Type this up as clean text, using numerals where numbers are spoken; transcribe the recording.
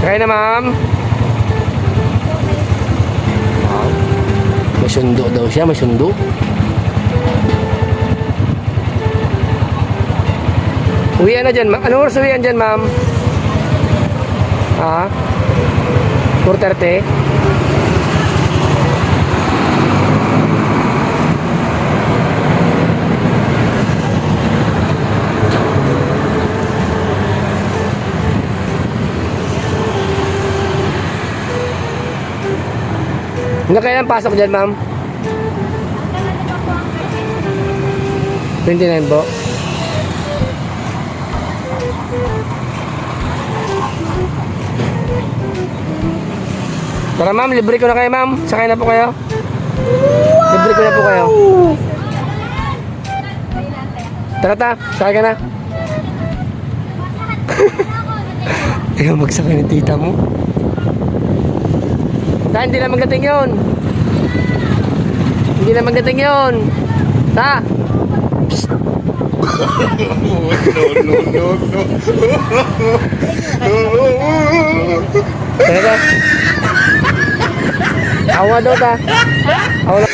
Sakay na, ma'am. Wow. May sundo daw siya, may sundo. Uwian na dyan, ma'am. Anong oras uwian dyan, ma'am? Ha? 4:30? Hanggang kailan pasok dyan, ma'am? 29 po. Tara, ma'am, libre ko na kayo, ma'am. Sakay na po kayo. Libre ko na po kayo. Tara, sakay ka na. Ayaw magsakay ng tita mo. Hindi na magating yun. Hindi na magating yun. Ta. No. Awa daw ta. Awa.